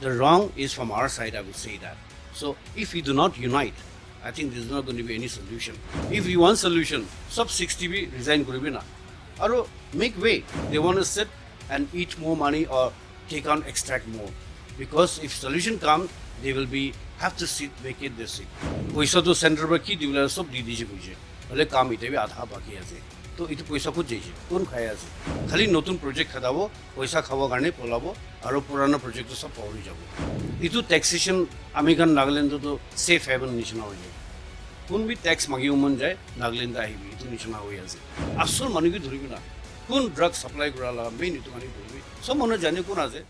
The wrong is from our side, I would say that. So if we do not unite, I think there's not going to be any solution. If we want solution, sub 60 be resign koribe na. Aro make way. They want to sit and eat more money or take on extract more. Because if solution comes, they will be have to sit vacate their seat. Paisa to center ba ki diula sab di dije buje. Bale kaam ite be adha baki ase. তো এইটো পইচা ক'ত যাইছে কোন খাই আছে খালি নতুন প্ৰজেক্ট খাদাব পইচা খাব কাৰণে পলাব আৰু পুৰানো প্ৰজেক্টটো সব পাহৰি যাব এইটো ট্যাক্সেশন আমি কাৰণ নাগালেণ্ডতো সেফ হেভেন নিচিনা হৈ যায় কোন বি ট্যাক্স মাগিও মন যায় নাগালেণ্ড আহিবি এইটো নিচিনা হৈ আছে আসল মানুহকে ধৰিবি না কোন ড্ৰাগ সাপ্লাই কৰালা মেইন এইটো মানে ধৰিবি সব মানুহ জানে কোন আছে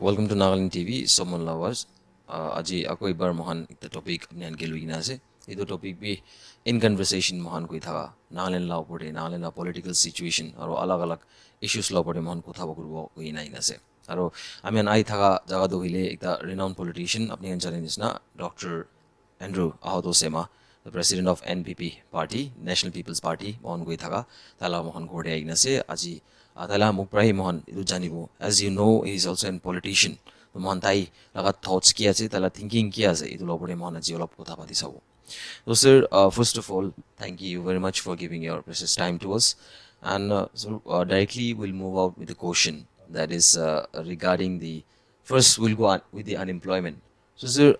Welcome to Nagaland TV, someone lovers. Aji ako ibar mohan ita topic apne anke luina ase. Ito topic bi in conversation mohan koi thaga. Nagaland law pore, Nagaland la political situation aro alag issues law pore mohan kotha bakurbo koi na inase. Aro ami an ai thaga jaga do hile ekta renowned politician apne an challenge na Dr. Andrew Ahoto Sema, the president of NPP party, National People's Party mohan koi thaga. Tala mohan kore inase aji Atala mukprai mohan idu janibo. As you know, he is also a politician. The mohan tai laga thoughts kiya ase, tala thinking kiya ase. Idu lopore mohan aji olop kotha pati sabo. So sir, first of all, thank you very much for giving your precious time to us. And directly we'll move out with the question that is regarding the first we'll go on with the unemployment. So sir,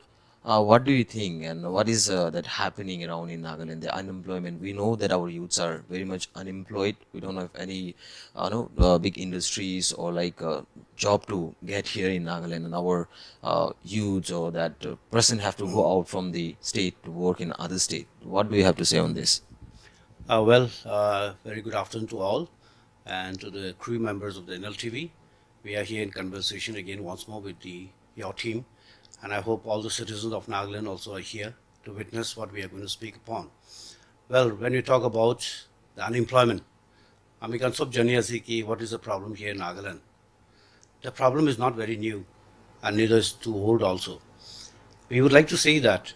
what do you think and what is that happening around in Nagaland, the unemployment? We know that our youths are very much unemployed. We don't have any big industries or like job to get here in Nagaland, and our youths or that person have to go out from the state to work in other state. What do you have to say on this? Very good afternoon to all and to the crew members of the NLTV. We are here in conversation again once more with your team. And I hope all the citizens of Nagaland also are here to witness what we are going to speak upon. Well, when we talk about the unemployment, we can sub jani ase ki what is the problem here in Nagaland. The problem is not very new and neither is too old also. We would like to say that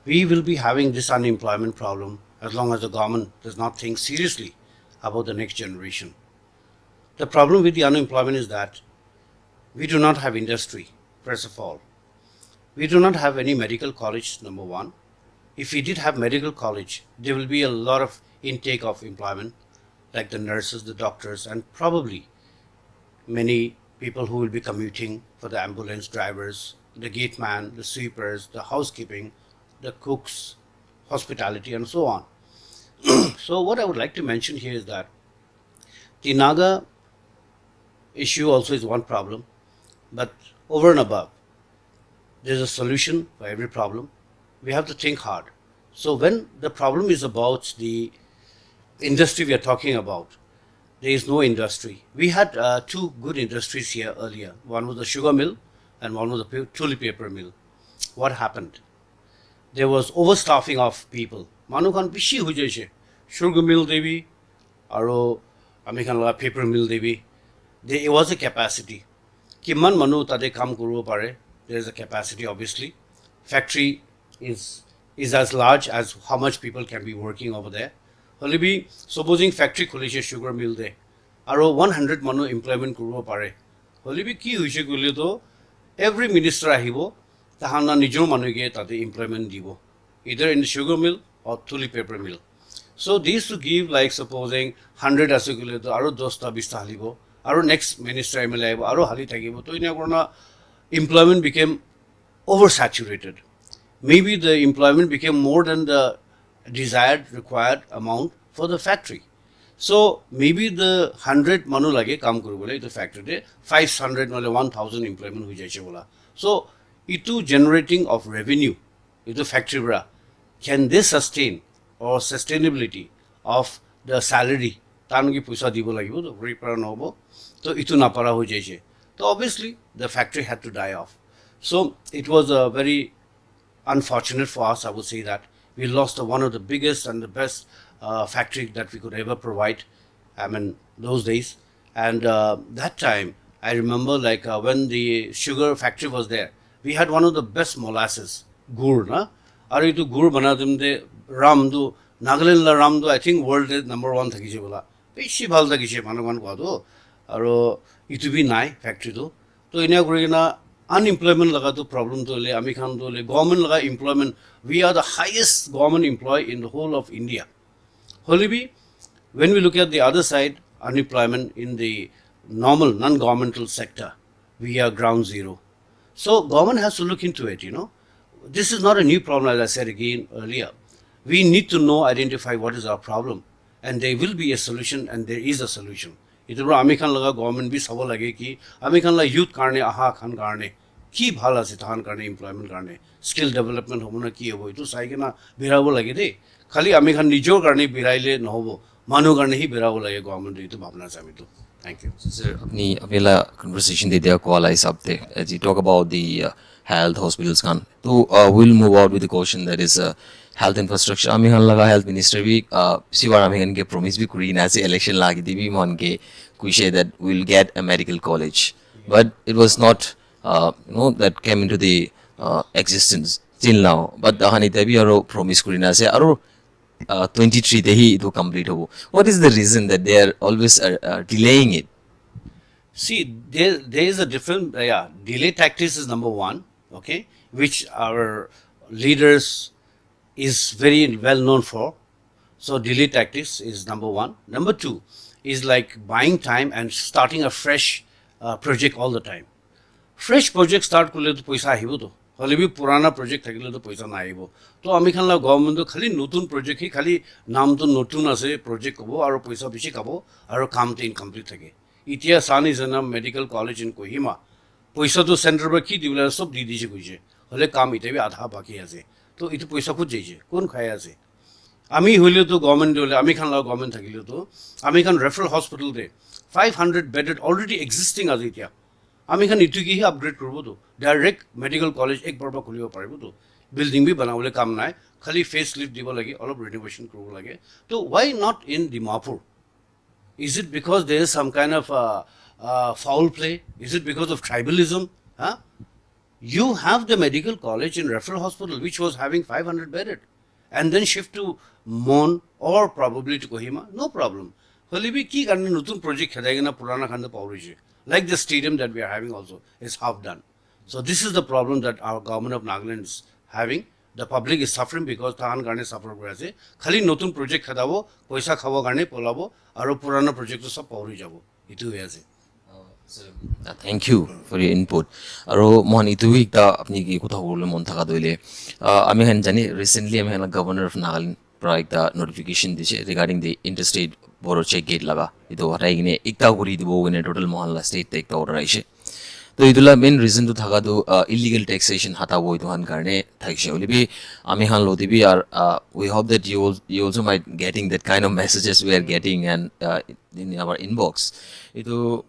we will be having this unemployment problem as long as the government does not think seriously about the next generation. The problem with the unemployment is that we do not have industry, first of all. We do not have any medical college, number one. If we did have medical college, there will be a lot of intake of employment, like the nurses, the doctors, and probably many people who will be commuting for the ambulance drivers, the gate man, the sweepers, the housekeeping, the cooks, hospitality, and so on. So what I would like to mention here is that the Naga issue also is one problem, but over and above, there's a solution for every problem. We have to think hard. So when the problem is about the industry we are talking about, there is no industry. We had two good industries here earlier. One was the sugar mill and one was the tulip paper mill. What happened? There was overstaffing of people. Manukan bishi hujaise. Sugar mill devi, aro amikan la paper mill devi. There was a capacity. Kiman manu tade kam kuro pare. There is a capacity, obviously. Factory is as large as how much people can be working over there. Only be supposing factory kholishe sugar mill de, aro 100 manu employment kuro pare. Only be ki hoise gole to every minister ahibo, tahana nijor manuge tade employment dibo, either in the sugar mill or tulip paper mill. So these to give like supposing 100 asugule to aro 10 ta 20 ta halibo, aro next minister MLA aibo, aro hali thakibo. To ina korna employment became oversaturated. Maybe the employment became more than the desired, required amount for the factory. So maybe the 100 manu lage kam kuru bole the factory de 500 male 1000 employment hui jaiche bola. So itu generating of revenue, itu factory bra, can they sustain or sustainability of the salary? Tanuki puisa dibo lagibo to repara nobo. So itu napara hui jaiche. So obviously, the factory had to die off. So it was a very unfortunate for us, I would say that. We lost one of the biggest and the best factory that we could ever provide, those days. And that time, I remember like when the sugar factory was there, we had one of the best molasses, gur, na? Aritu gur banadum de ramdu, Nagaland la ramdu, I think world is number one thaki bola. বেছি ভাল লাগিছে মানুহখন কোৱাটো আৰু ইটো B নাই ফেক্টৰীটো তো এনে কৰি কিনা আনএমপ্লয়মেণ্ট লগাটো প্ৰব্লেমটো হ'লে আমি খানটো হ'লে গভৰ্ণমেণ্ট লগা employment we are the highest government employ in the whole of India হ'লে বি when we look at the other side, unemployment in the normal non-governmental sector, we are ground zero. So government has to look into it, you know. This is not a new problem, as I said again earlier. We need to know, identify what is our problem, and there will be a solution, and there is a solution. Itu bro, ami khan laga government bi sabo lage ki, ami khan la youth karne, aha khan karne, ki bhal ase tahan karne, employment karne, skill development hobo na ki hobo, itu sai ke na birabo lage de. Khali ami khan nijor karne biraile no hobo. মানুহ কাৰণে হি বেৰাব লাগে government এইটো ভাবনা আছে আমিতো thank you Sir, apni apela conversation de dia call I sab de as you talk about the health hospitals kan. So we'll move out with the question that is health infrastructure. Ami han laga health minister bi siwar ami han ke promise bi kuri na se election lagi di bi mon ke kuishe that we'll get a medical college. But it was not that came into the existence till now. But the hani tabi aro promise kuri na se aro 23 they it will complete hobo. What is the reason that they are always delaying it? see there is a different delay tactics is number one, okay, which our leaders is very well known for. So delay tactics is number one. Number two is like buying time and starting a fresh project all the time. Fresh project start কৰিলেতো পইচা আহিবতো হ'লে B পুৰাণা project থাকিলেতো পইচা নাহিব তো আমি খান গভৰ্ণমেণ্টটো খালি নতুন প্ৰজেক্ট সি খালি নামটো নতুন আছে প্ৰজেক্ট হ'ব আৰু পইচা বেছি খাব আৰু কামটো ইনকমপ্লিট থাকে এতিয়া চানি Janam medical college in Kohima পইচাটো চেণ্টাৰৰ পৰা কি দিবলৈ চব দি দিছে কৈছে হ'লে কাম এতিয়া বি আধা বাকী আছে তো এইটো পইচা ক'ত যাইছে কোন খাই আছে আমি হইলেতো গভৰ্ণমেণ্ট হ'লে আমি খান গভৰ্ণমেণ্ট থাকিলেতো আমি খান ৰেফাৰেল হস্পিটেলতে 500 বেডেড অলৰেডি এক্সিষ্টিং আছে এতিয়া আমি খান ইটুকিহে আপগ্ৰেড কৰিবতো ডাইৰেক্ট মেডিকেল কলেজ একবাৰ পৰা খুলিব পাৰিবতো বিল্ডিং বি বনাবলৈ কাম নাই খালি ফেচ লিফ্ট দিব লাগে অলপ ৰিনোভেশ্যন কৰিব লাগে তো why not in Dimapur is it because there is some kind of foul play is it because of tribalism huh? You have the medical college in referral hospital which was having 500 bedded and then shift to Mon or probably to Kohima no problem holibi ki karne notun project khadai na purana khanda paurije like the stadium that we are having also is half done so this is the problem that our government of Nagaland is having the public is suffering because tahan karne suffer kore ase khali notun project khadabo paisa khabo karne polabo aro purana project to sab pauri jabo itu hoye ase Thank you for your input. Aro mohan itu ekta apni ki kotha bolole mon thaka doile. Ami han jani recently ami han governor of Nagaland pra ekta notification diche regarding the interstate border check gate laga. Itu harai gine ekta guri dibo gine total mohan la state ekta order aise. So idula main reason to thaka do illegal taxation hata bo itu han karne thaikse oli bi ami han lodi bi are we hope that you also might getting that kind of messages we are getting and in our inbox. Itu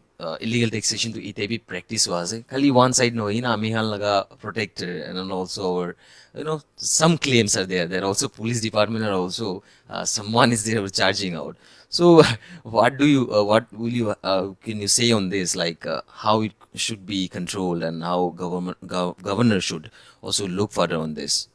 illegal taxation to ite practice was khali one side no ina ami hal laga protector and also our, some claims are there also police department are also someone is there charging out so what will you can you say on this like how it should be controlled and how governor should also look further on this.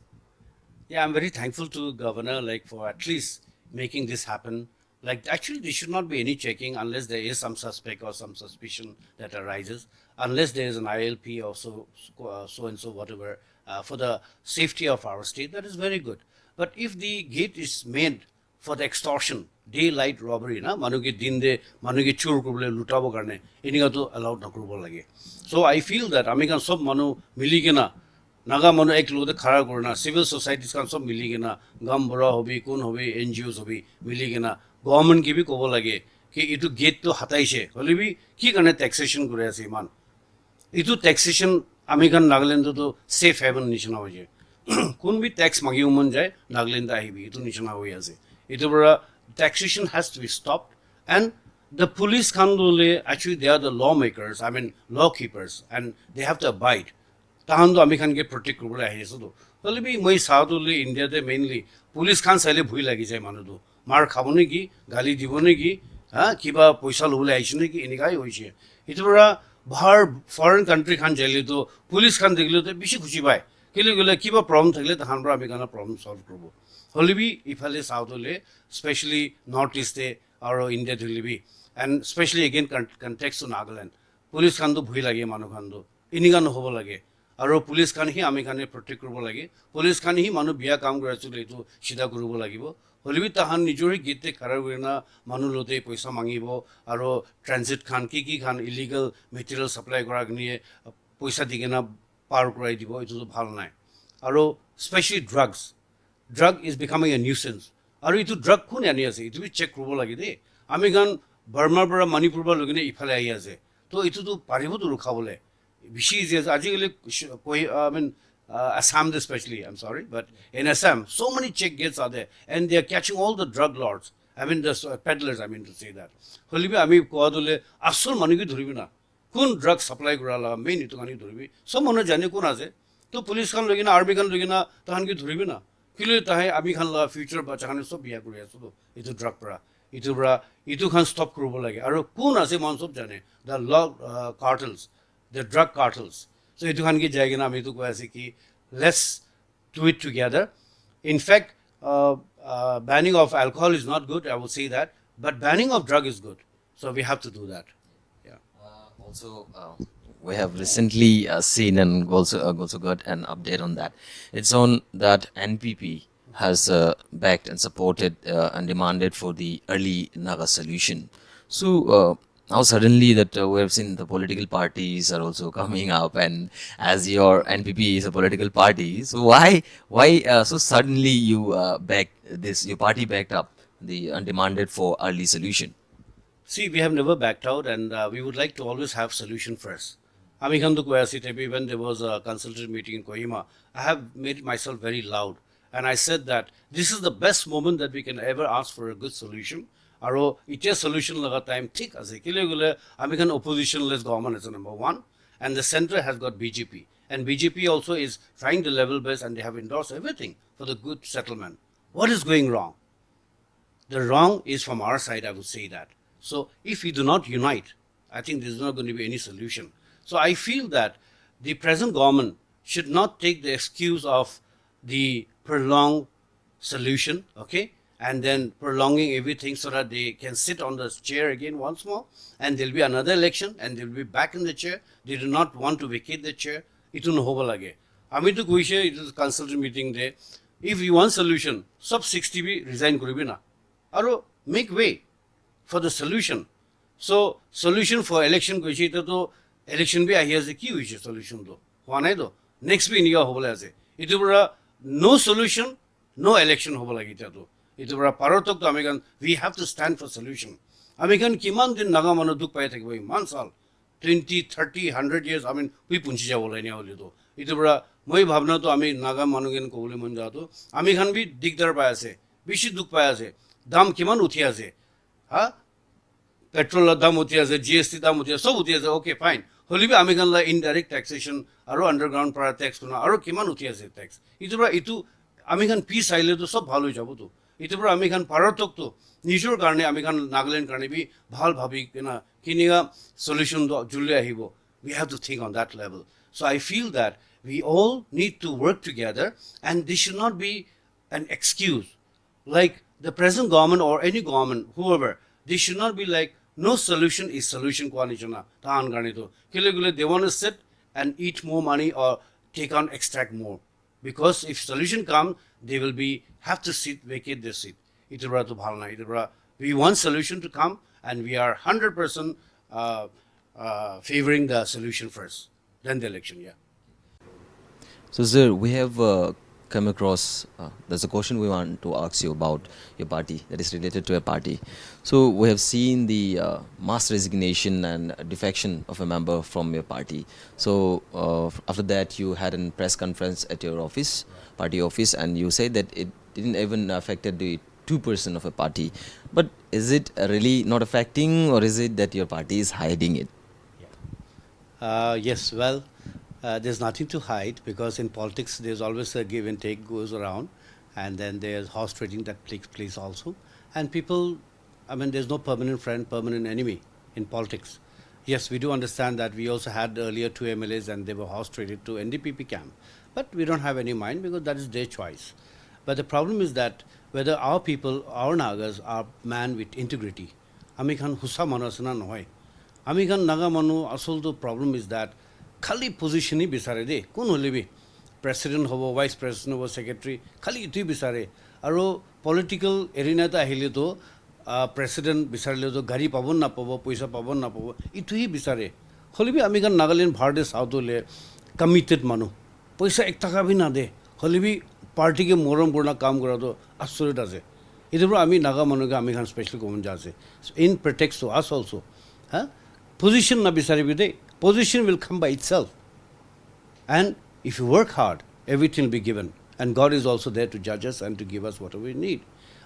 Yeah, I'm very thankful to governor like for at least making this happen. Like actually there should not be any checking unless there is some suspect or some suspicion that arises, unless there is an ILP or so and so whatever for the safety of our state. That is very good. But if the gate is made for the extortion, daylight robbery, na manuke dinde manuke chur koribole lutabo karne eninga to allowed na koribo lage. So I feel that amikan sob manu mili kena Naga মানুহ এক লগতে খাৰা কৰে না civil societies কান সব মিলি কিনা গাম বৰা হবি কোন হবি NGOs হবি মিলি কিনা গভৰ্ণমেণ্ট কি বি ক'ব লাগে কি এইটো গেটটো হাতাইছে হ'লে বি কি কাৰণে টেক্সেশ্যন কৰি আছে ইমান এইটো টেক্সেশ্যন আমি কান নাগালেণ্ডতো ছেফ হেভেন নিচিনা হৈ যায় কোন বি টেক্স মাগিব মন যায় নাগালেণ্ড আহিবি এইটো নিচিনা হৈ আছে এইটোৰ পৰা taxation has to be stopped and the police can actually they are the lawmakers law keepers and they have to abide তাহাndo আমি খানকে প্ৰটেক্ট কৰিবলৈ আহি আছো হ'লে বি মই চাউথলে ইণ্ডিয়াতে মেইনলি পুলিচ খান চাইলে ভুই লাগি যায় মানুহটো মাৰ খাব নেকি গালি দিব নেকি কিবা পইচা ল'বলৈ আহিছে নেকি এনেকাই হৈছে এইটোৰ পৰা বাহাৰ ফৰেন কাণ্ট্ৰি খান যাইলেতো পুলিচ খান দেখিলেতো বেছি খুচি পায় কেলৈ গ'লে কিবা প্ৰব্লেম থাকিলে তাহান পৰা আমি কাৰণে প্ৰব্লেম চল্ভ কৰিব হ'লে বি ইফালে চাউথলে স্পেচিয়েলি নৰ্থ ইষ্টে or India delivery, and especially again context to Nagaland. Police khan do bhui lage manu khan do. Ini khan hobo lage. Aro police khan hi ami khan protect korbo lage. Police khan hi manu biya kaam kora chule itu sida koribo lagibo. Holibi tahan nijori gate khara korina manu lote paisa mangibo. Aro transit khan ki khan illegal material supply kora niye paisa digena par korai dibo. Itu to bhal nai. Aro especially drugs. Drug is becoming a nuisance. Aro itu drug kun ani ase. Itu bi check korbo lage de. Ami khan Burma bara Manipur bara logine ifale ahi ase. To itu to paribo to rukhabole. Bishi is I mean Assam especially, I'm sorry, but in Assam so many check gates are there and they are catching all the drug lords. I mean the peddlers, I mean to say that. Holibi ami koadule asol manu ki dhuribi na. Kun drug supply korala main itu kani dhuribi. So manu jane kun ase. To police khan logina army khan logina tahan ki dhuribi na. Kile tahe ami khan la future bacha khan sob biya kori aso to itu drug para. Itu khan stop korobo lage. Aro kun ase man sob jane. The law cartels, the drug cartels. So itu khan ki jayega na ami to koi ase ki let's do it together. In fact, banning of alcohol is not good, I will say that, but banning of drug is good. So we have to do that. Yeah. Also, we have recently seen and also got an update on that. It's on that NPP has backed and supported and demanded for the early Naga solution. So now suddenly that we have seen the political parties are also coming up, and as your NPP is a political party, so why so suddenly you back this, your party backed up the and demanded for early solution? See, we have never backed out, and we would like to always have solution first. Ami khan to koi ase tebi when there was a consultative meeting in Kohima, I have made myself very loud, and I said that this is the best moment that we can ever ask for a good solution. Aro ite solution laga time thik ase kile gule ami khan oppositionless government is number one, and the center has got BJP, and BJP also is trying to level base, and they have endorsed everything for the good settlement. What is going wrong? The wrong is from our side, I would say that. So if we do not unite, I think there's not going to be any solution. So I feel that the present government should not take the excuse of the prolonged solution, okay, and then prolonging everything so that they can sit on the chair again once more, and there'll be another election, and they'll be back in the chair. They do not want to vacate the chair. Itu no hoba lage. Ami to kuishe, it is a consultative meeting there. If you want solution, sub 60 be resign koribi na. Aro make way for the solution. So solution for election kuishe to election be ahi ase ki huise solution do. Hwanai do. Next be niga hoba ase. Itu pura no solution, no election hoba lagi to. Itu pura parotok to American. We have to stand for solution. American kiman din naga manu duk pai thakbo man sal 20, 30, 100 years. I mean we punchi ja bolai ni holi to. Itu pura moi bhavna to ami naga manu gen ko bole man ja to. Ami khan bi digdar pai ase. Bishi duk pai ase. Dam kiman uthi ase. Ha? Petrol dam uthi ase, GST dam uthi ase, sob uthi ase. Okay, fine. Holi bi ami khan la indirect taxation aro underground para tax kuna aro kiman uthi ase tax. Itu pura itu ami khan peace aile to sob bhalo jabo to. Itu pura ami khan parotok to nijor karne ami khan Nagaland karne bi bhal bhabi kina kiniga solution do julle ahibo. We have to think on that level. So I feel that we all need to work together, and this should not be an excuse. Like the present government or any government, whoever, they should not be like, no solution is solution kwanichana. Taan karne to. Kile they want to sit and eat more money or take on extract more. Because if solution comes, they will be have to sit, vacate their seat. Itubra to bhalna. Itubra. We want solution to come, and we are 100% favoring the solution first, then the election. Yeah. So, sir, we have come across, there's a question we want to ask you about your party that is related to your party. So, we have seen the mass resignation and defection of a member from your party. So, after that, you had a press conference at your office, party office, and you said that it didn't even affected the 2% of a party. But is it really not affecting, or is it that your party is hiding it? Yes, well, there's nothing to hide, because in politics there's always a give and take goes around, and then there's horse trading that takes place also. And people, I mean, there's no permanent friend, permanent enemy in politics. Yes, we do understand that we also had earlier 2 MLAs and they were horse traded to NDPP camp. But we don't have any mind, because that is their choice. But the problem is that whether our people, our Nagas, are man with integrity. Amikhan husa manasana noy. Amikhan Naga manu asol the problem is that khali position hi bisare de. Kun holibi president hobo, vice president hobo, secretary khali itu bisare. Aro political arena ta ahile to president bisarle to gari pabon na pabo, poisa pabon na pabo. Itu hi bisare. Holibi amikhan Nagaland bharde south le committed manu. Poisa ek taka bhi na de. Holibi party ke moram korna kaam kora to absolute ase. Idu pro ami Naga manu ka amikhan special common jase. In pretext to us also. Position na bisare bi de. Position will come by itself. And if you work hard, everything will be given. And God is also there to judge us and to give us whatever we need.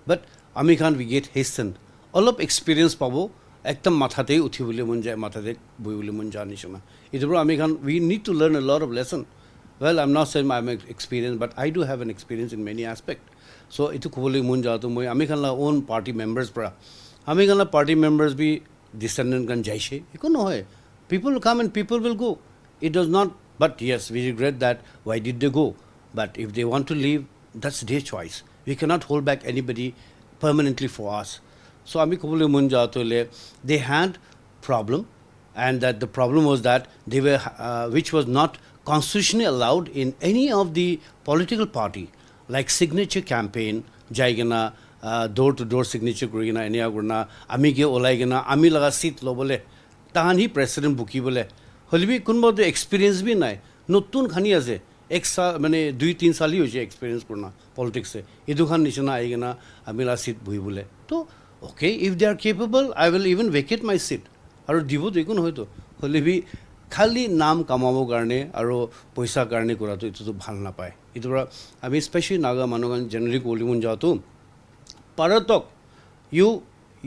But amikhan we get hastened. All of experience pabo. Ektam mathate uthi bole munja mathate boi bole munja nishona. Idu pro amikhan we need to learn a lot of lesson. Well, I'm not saying I'm experienced, but I do have an experience in many aspects. So, itu kubuli munja to moi amikhan la own party members pra. Amikhan la party members be descendant kan jaishe. Iko no hoy. People will come and people will go. It does not. But yes, we regret that. Why did they go? But if they want to leave, that's their choice. We cannot hold back anybody permanently for us. So, ami kubuli munja to le. They had problem, and that the problem was that they were, which was not constitutionally allowed in any of the political party, like signature campaign, jaigana, door-to-door signature kurigina, enia gurna, ami ke olaigina, ami laga seat lo bole, tahan hi president buki bole. Holibi kunba to experience bhi nai, notun khani ase, ek saal, mane 2-3 saal hi hoje experience kurna politics se. Idu khan nishana aigina, ami la seat bui bole. To okay, if they are capable, I will even vacate my seat. Aru dibo to ikun hoy to. Holibi খালি নাম কামাব কাৰণে আৰু পইচা কাৰণে কৰাটো এটো ভাল নাপায় এটো আমি স্পেশালি নাগা মানুহগণ জেনাৰেলি কলিমুন যাওতো পাৰতক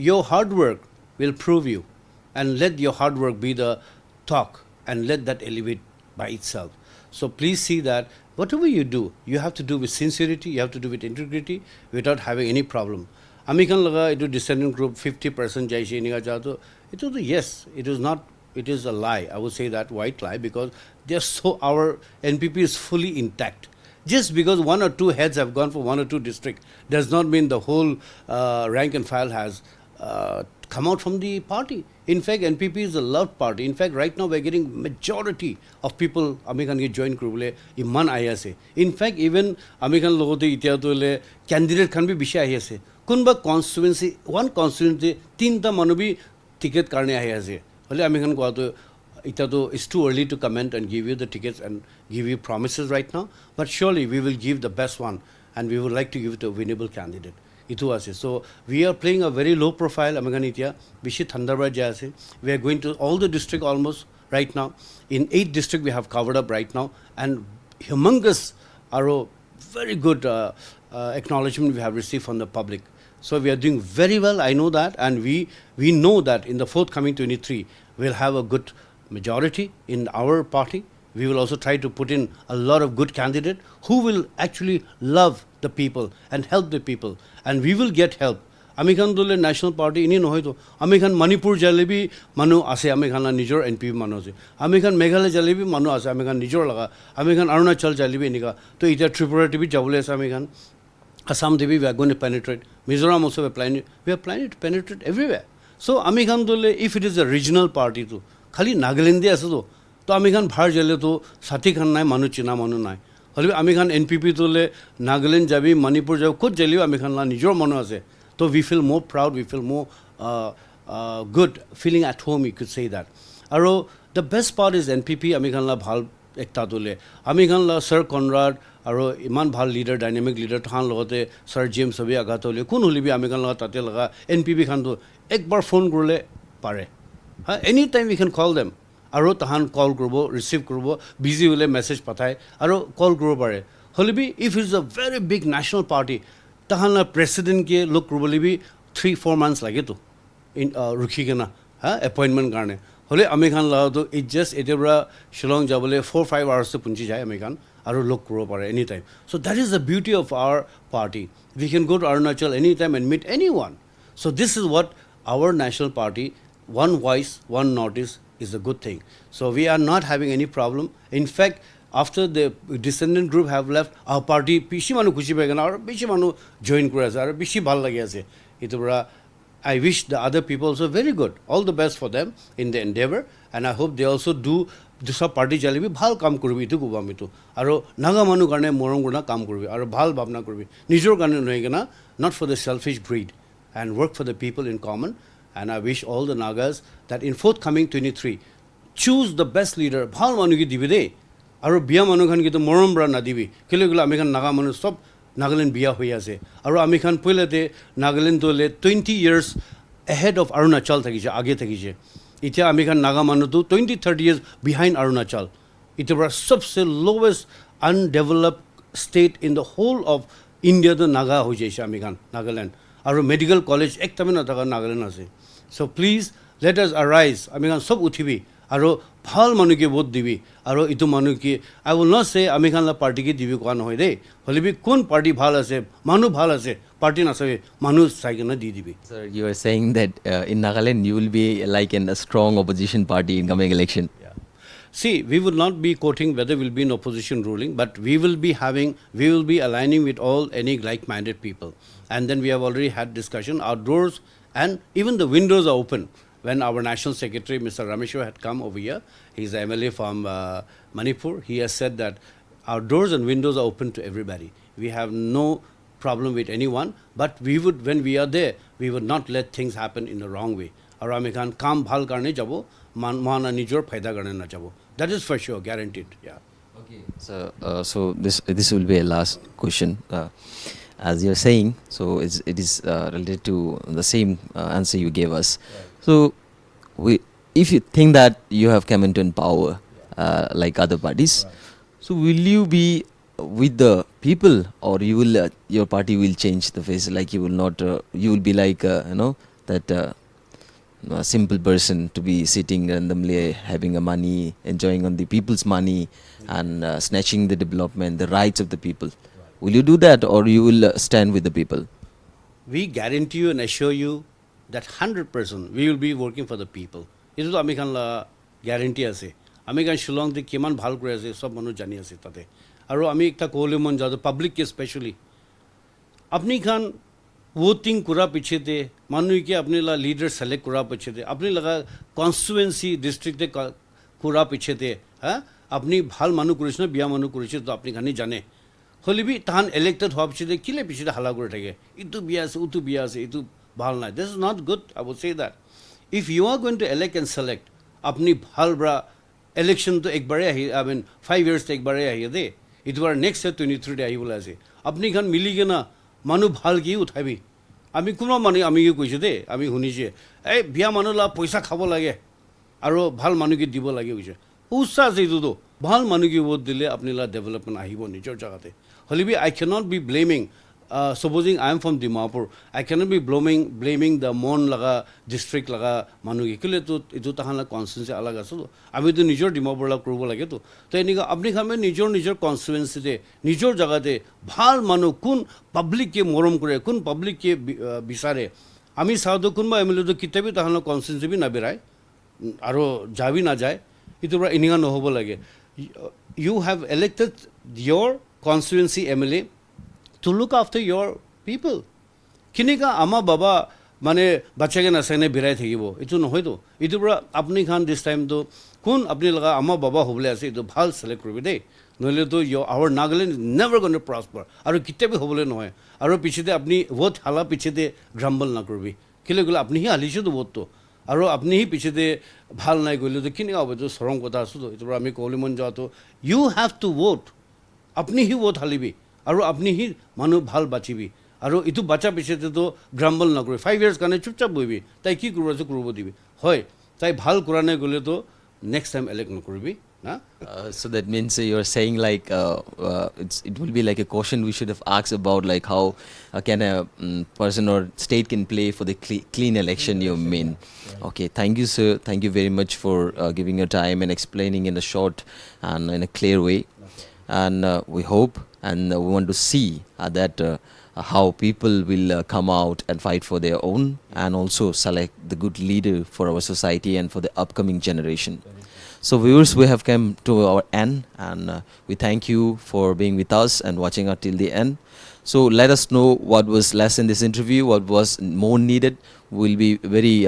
your hard work will prove you and let your hard work be the talk and let that elevate by itself. So please see that whatever you do, you have to do with sincerity, you have to do with integrity without having any problem. Amikan laga eto descendant group 50% jaise eniga jato eto yes, it is not. It is a lie. I would say that white lie because our NPP is fully intact. Just because 1 or 2 heads have gone for 1 or 2 districts does not mean the whole rank and file has come out from the party. In fact, NPP is a loved party. In fact, right now we're getting majority of people Amikan ke join kurule iman ayase. In fact, even Amikan logote itiatole candidate can be bisha ayase. Kunba constituency, one constituency, 3 ta manubi ticket karne ayase. It's too early to comment and give you the tickets and give you promises right now. But surely we will give the best one and we would like to give it to a winnable candidate. So we are playing a very low profile. We are going to all the district almost right now. In 8 districts we have covered up right now. And humongous, very good acknowledgement we have received from the public. So we are doing very well, I know that, and we know that in the forthcoming 23, we'll have a good majority in our party. We will also try to put in a lot of good candidates who will actually love the people and help the people. And we will get help. Amikhan dole National Party, ini nohoy to. Amikhan Manipur jalebi manu ase, amikhan la nijor NPP manu ase. Amikhan Meghalaya jalebi manu ase, amikhan nijor laga. Amikhan Arunachal jalebi nika. To ita Tripura tibi jabule ase amikhan. Assam Devi, we are going to penetrate. Mizoram also we are planning to penetrate everywhere. So Amikhan dole, if it is a regional party to, khali Nagaland ase to Amikhan bhar jale to Sati Khan nai manu china manu nai. Holi Amikhan NPP dole Nagaland jabi Manipur jabi khud jali Amikhan la nijor manu ase. So we feel more proud, we feel more good, feeling at home, you could say that. Aro the best part is NPP Amikhan la bhal ekta dole. Amikhan la Sir Conrad aro iman bhal leader, dynamic leader than logote Sir James sabi agato le kun holi bi amikhan laga tate laga NPP khan to ek bar phone kurle pare. Anytime we can call them. Aro tahan call kurbo, receive kurbo, busy hole message pathay, aro call kurbo pare. Holi bi if it's a very big national party, tahan la president ke look kurbo li 3-4 months lage to in rukhi ke na appointment karne. Hole amikhan laga to it just etebra Shillong jabole 4-5 hours se punchi jay amikhan. Look anytime. So that is the beauty of our party. We can go to Arunachal anytime and meet anyone. So this is what our national party, one voice, one notice is a good thing. So we are not having any problem. In fact, after the descendant group have left, our party bishi manu khushi paigana aru bishi manu join kore ase aru bishi bhal lagi ase. Itu pura I wish the other people also very good. All the best for them in the endeavor, and I hope they also do sab party jalibi bhal kam korbi itu kuba mitu. Aru naga manu karne morom guna kam korbi aru bhal bhabna korbi. Nijor karne noy gana, not for the selfish greed, and work for the people in common. And I wish all the Nagas that in forthcoming 23, choose the best leader. Bhal manu ki dibi de. Aru biya manu khan ki to morom bra na dibi. Kile gula ami khan naga manu sob Nagaland biya hoya ase. Aru ami khan pile te Nagaland to le 20 years ahead of Arunachal thakise, age thakise. Itya ami khan naga manu to 20-30 years behind Arunachal. Ita bra sabse lowest undeveloped state in the whole of India to Naga ho jaise ami khan Nagaland. Aru medical college ek tame na taka Nagaland ase. So please let us arise. Ami khan sob uthibi. Aru bhal manu ki vote dibi. Aru itu manu ki I will not say ami khan la party ki dibi ko hoy de. Holibi kun party bhal ase, manu bhal ase, party na sabe manu saigena di dibi. Sir, you are saying that in Nagaland you will be like in a strong opposition party in coming election. Yeah. See, we will not be quoting whether we'll be in opposition ruling, but we will be aligning with all any like-minded people. And then we have already had discussion. Our doors and even the windows are open. When our National Secretary, Mr. Rameshwar, had come over here, he's an MLA from Manipur, he has said that our doors and windows are open to everybody. We have no problem with anyone, but we would, when we are there, we would not let things happen in the wrong way. Aur ami khan kaam bhal karne jabo, mana nijor phaida karne na jabo. That is for sure, guaranteed. Yeah. Okay. So this will be a last question. As you're saying, so it is related to the same answer you gave us. Right. So, if you think that you have come into power like other parties, right. So will you be with the people, or you will your party will change the face? Like you will not, you will be like that simple person to be sitting randomly having a money, enjoying on the people's money, and snatching the development, the rights of the people. Right. Will you do that, or you will stand with the people? We guarantee you and assure you that 100% we will be working for the people. It is ami khan la guarantee ase. Ami khan Shillong te kiman bhal kore ase sob manu jani ase tate. Aru ami ekta kohole mon jado public ke especially. Apni khan voting kura piche te manu ke apne la leader select kura piche te. Apne laga constituency district te kura piche te. Ha? Apni bhal manu kurish na biya manu kurish to apni khani jane. Holibi tahan elected hob piche te kile piche te hala kore thake. Itu biya ase, utu biya ase, itu bhal nai. This is not good. I would say that. If you are going to elect and select, apni bhal bra election to ek bare ahi, I mean 5 years to ek bare ahi de. It was next year 23 day ahi bola ase. Apni khan mili ke na manu bhal ki uthabi. Ami kuno manu ami ki koise de, ami huni je. Ei biya manu la paisa khabo lage. Aro bhal manu ki dibo lage koise. Ussa se do bhal manu ki vote dile apni la development ahi bo nijor jagate. Holibi I cannot be blaming. Supposing I am from Dimapur, I cannot be blaming the Mon laga district laga manu ki kile to itu tahan la constituency alag aso. Ami to nijor Dimapur la kurubo lage to. To enika apni khame nijor constituency de nijor jaga de bhal manu kun public ke morom kore kun public ke bisare. Ami sado kun ba emile to kitte bi tahan la constituency bi na birai. Aro jabi na jay. Itu bra ininga no hobo lage. You have elected your constituency MLA to look after your people. Kinika ama baba mane bacha ke na sene birai thegibo. Itu no hoy to. Itu bra apni khan this time to kun apni laga ama baba hobole ase itu bhal select korbe de. Noile to our Nagaland is never going to prosper. Aru kitte bi hobole no hoy. Aru piche de apni vote hala piche de grumble na korbi. Kile gula apni hi halishe to vote to. Aru apni hi piche de bhal nai goile to kinika hobe to sorong kotha asu to. Itu bra ami kohli mon ja to you have to vote. Apni hi vote halibi. Aru apni hi manu bhal bachibi. Aru itu bacha piche te to grumble na kore. 5 years kane chupchap boibi. Tai ki kurbo se kurbo dibi. Hoy, tai bhal kurane gole to next time elect na korbi. Na? So that means you're saying like it will be like a question we should have asked about like how can a person or state can play for the clean election you mean. Right. Okay, thank you sir. Thank you very much for giving your time and explaining in a short and in a clear way. And we hope and we want to see that how people will come out and fight for their own, and also select the good leader for our society and for the upcoming generation. So viewers, we have come to our end, and we thank you for being with us and watching us till the end. So let us know what was less in this interview, what was more needed. We'll be very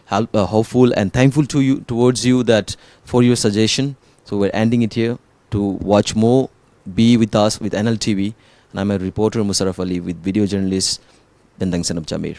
hopeful and thankful to you, towards you, that for your suggestion. So we're ending it here. To watch more, be with us with NLTV. And I'm a reporter, Musarraf Ali, with video journalist Bentang Sanab Jamir.